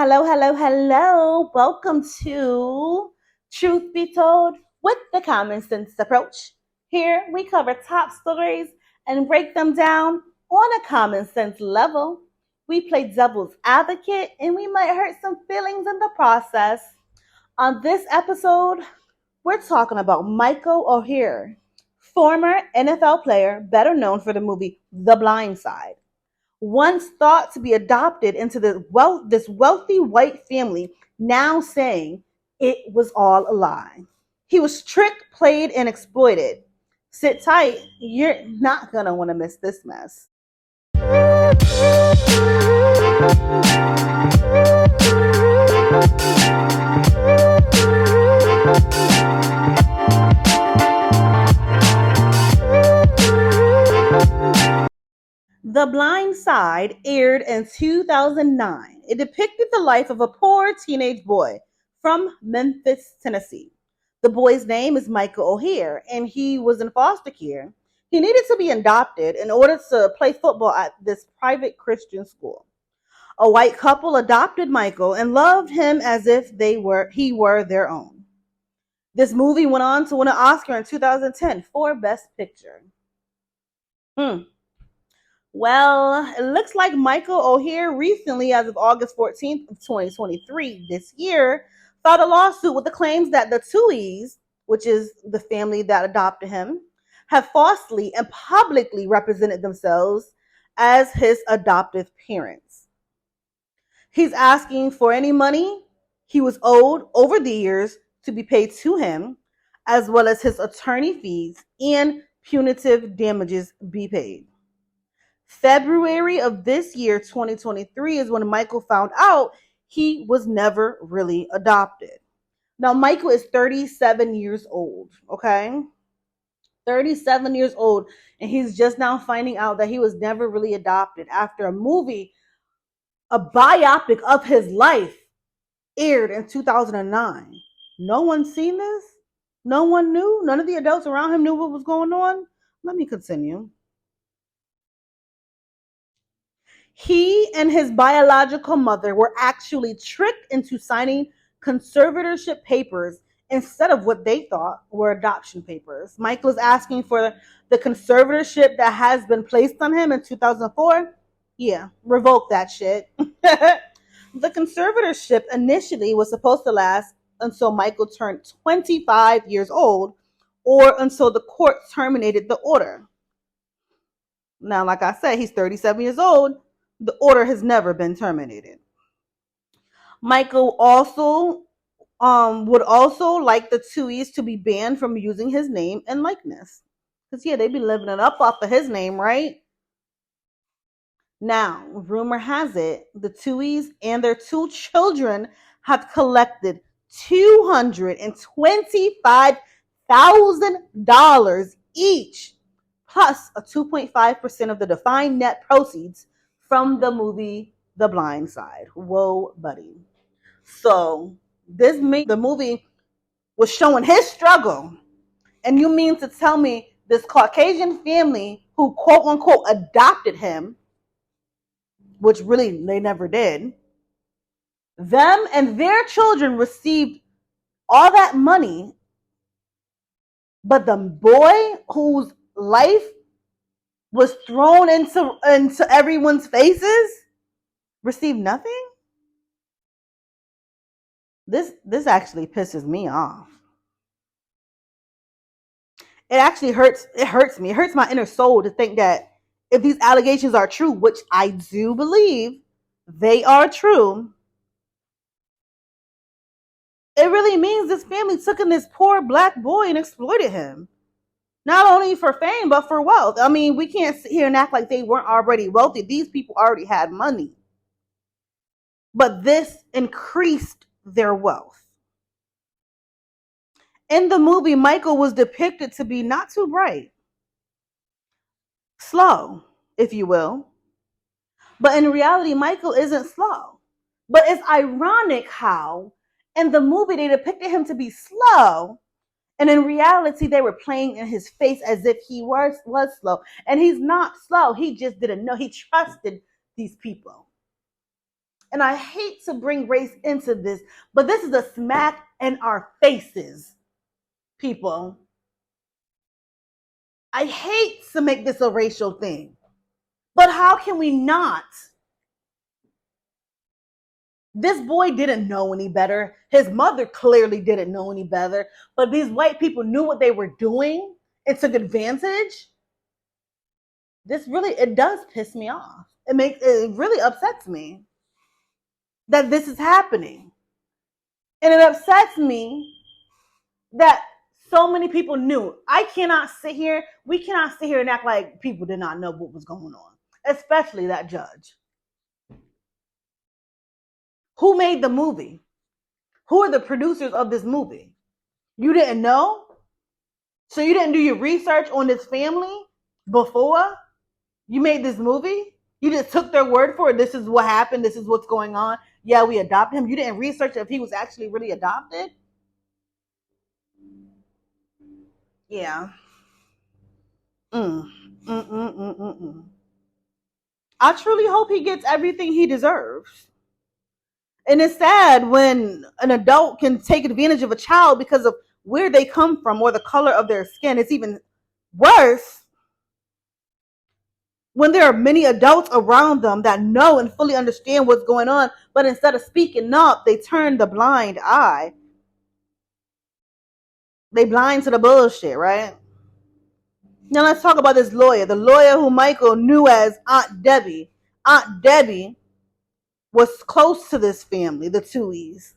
Hello, hello, hello. Welcome to Truth Be Told with the Common Sense Approach. Here we cover top stories and break them down on a common sense level. We play devil's advocate and we might hurt some feelings in the process. On this episode, we're talking about Michael O'Hare, former NFL player better known for the movie The Blind Side, once thought to be adopted into this wealthy white family, now saying it was all a lie. He was tricked, played, and exploited. Sit tight, you're not gonna want to miss this mess. The Blind Side aired in 2009. It depicted the life of a poor teenage boy from Memphis, Tennessee. The boy's name is Michael O'Hare, and he was in foster care. He needed to be adopted in order to play football at this private Christian school. A white couple adopted Michael and loved him as if he were their own. This movie went on to win an Oscar in 2010 for Best Picture. Well, it looks like Michael O'Hare recently, as of August 14th of 2023, this year, filed a lawsuit with the claims that the Touhys, which is the family that adopted him, have falsely and publicly represented themselves as his adoptive parents. He's asking for any money he was owed over the years to be paid to him, as well as his attorney fees and punitive damages be paid. February of this year, 2023, is when Michael found out he was never really adopted. Now, Michael is 37 years old, okay? 37 years old, and he's just now finding out that he was never really adopted after a movie, a biopic of his life, aired in 2009. No one seen this? No one knew? None of the adults around him knew what was going on? Let me continue. He and his biological mother were actually tricked into signing conservatorship papers instead of what they thought were adoption papers. Michael is asking for the conservatorship that has been placed on him in 2004. Yeah, revoke that shit. The conservatorship initially was supposed to last until Michael turned 25 years old or until the court terminated the order. Now, like I said, he's 37 years old. The order has never been terminated. Michael also would also like the Touhys to be banned from using his name and likeness. Because, yeah, they be living it up off of his name, right? Now, rumor has it, the Touhys and their two children have collected $225,000 each, plus a 2.5% of the defined net proceeds from the movie The Blind Side. Whoa, buddy. So the movie was showing his struggle. And you mean to tell me this Caucasian family who quote unquote adopted him, which really they never did, them and their children received all that money, but the boy whose life was thrown into everyone's faces received nothing? This actually pisses me off. It actually hurts me. It hurts my inner soul to think that if these allegations are true, which I do believe they are true, it really means this family took in this poor black boy and exploited him. Not only for fame, but for wealth. I mean, we can't sit here and act like they weren't already wealthy. These people already had money. But this increased their wealth. In the movie, Michael was depicted to be not too bright. Slow, if you will. But in reality, Michael isn't slow. But it's ironic how in the movie they depicted him to be slow, and in reality, they were playing in his face as if he was slow. And he's not slow. He just didn't know. He trusted these people. And I hate to bring race into this, but this is a smack in our faces, people. I hate to make this a racial thing, but how can we not? This boy didn't know any better. His mother clearly didn't know any better, but these white people knew what they were doing and took advantage. It does piss me off. It really upsets me that this is happening. And it upsets me that so many people knew. We cannot sit here and act like people did not know what was going on, especially that judge. Who made the movie? Who are the producers of this movie? You didn't know? So you didn't do your research on this family before you made this movie? You just took their word for it. This is what happened. This is what's going on. Yeah, we adopted him. You didn't research if he was actually really adopted? Yeah. Mm. Mm-mm-mm-mm-mm. I truly hope he gets everything he deserves. And it's sad when an adult can take advantage of a child because of where they come from or the color of their skin. It's even worse when there are many adults around them that know and fully understand what's going on, but instead of speaking up, they turn the blind eye. They blind to the bullshit, right? Now let's talk about this lawyer. The lawyer who Michael knew as Aunt Debbie. Aunt Debbie was close to this family, the Touhys.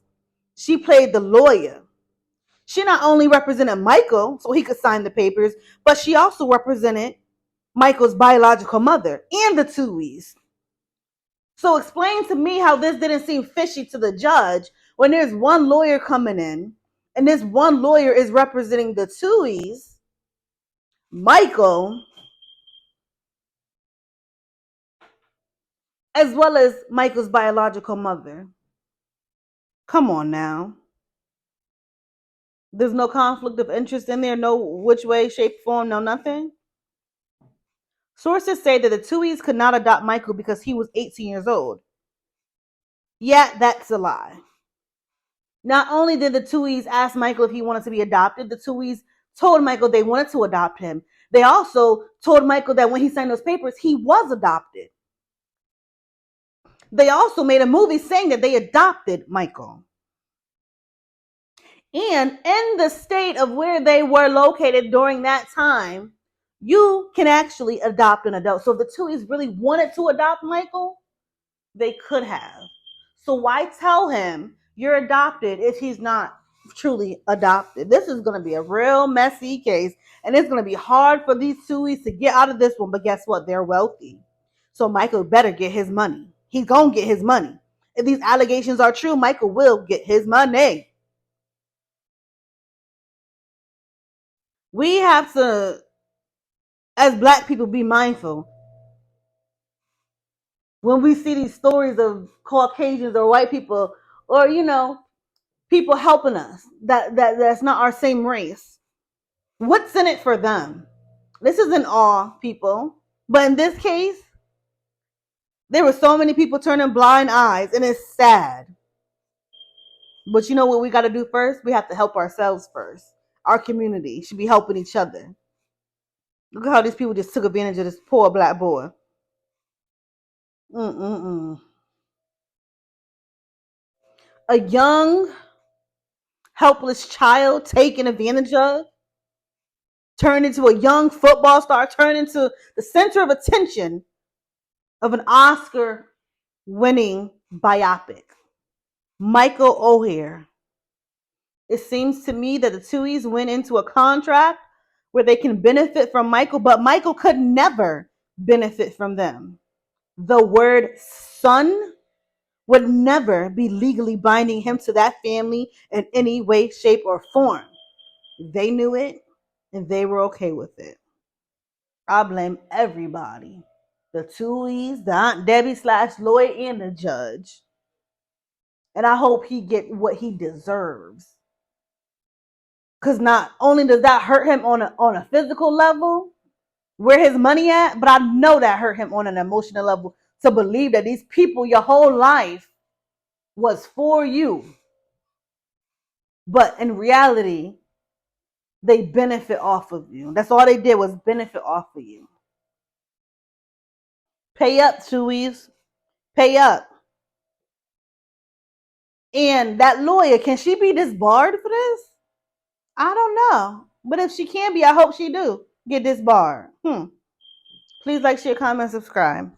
She played the lawyer. She not only represented Michael so he could sign the papers, but she also represented Michael's biological mother and the Touhys. So explain to me how this didn't seem fishy to the judge when there's one lawyer coming in and this one lawyer is representing the Touhys, Michael, as well as Michael's biological mother. Come on now. There's no conflict of interest in there, no which way, shape, form, no nothing. Sources say that the Touhys could not adopt Michael because he was 18 years old. Yet that's a lie. Not only did the Touhys ask Michael if he wanted to be adopted, the Touhys told Michael they wanted to adopt him. They also told Michael that when he signed those papers, he was adopted. They also made a movie saying that they adopted Michael. And in the state of where they were located during that time, you can actually adopt an adult. So if the Touhys really wanted to adopt Michael, they could have. So why tell him you're adopted if he's not truly adopted? This is going to be a real messy case, and it's going to be hard for these Touhys to get out of this one. But guess what? They're wealthy. So Michael better get his money. He's going to get his money. If these allegations are true, Michael will get his money. We have to, as Black people, be mindful when we see these stories of Caucasians or white people or, people helping us that's not our same race. What's in it for them? This isn't all people. But in this case, there were so many people turning blind eyes, and it's sad. But you know what we got to do first? We have to help ourselves first. Our community should be helping each other. Look at how these people just took advantage of this poor Black boy. Mm-mm-mm. A young, helpless child taken advantage of, turned into a young football star, turned into the center of attention of an Oscar-winning biopic. Michael O'Hare. It seems to me that the Touhys went into a contract where they can benefit from Michael, but Michael could never benefit from them. The word son would never be legally binding him to that family in any way, shape, or form. They knew it, and they were okay with it. I blame everybody. The Touhys, the Aunt Debbie / Lloyd, and the judge. And I hope he get what he deserves. Because not only does that hurt him on a physical level, where his money at, but I know that hurt him on an emotional level to believe that these people your whole life was for you. But in reality, they benefit off of you. That's all they did was benefit off of you. Pay up, Touhies. Pay up. And that lawyer, can she be disbarred for this? I don't know. But if she can be, I hope she do get disbarred. Please like, share, comment, subscribe.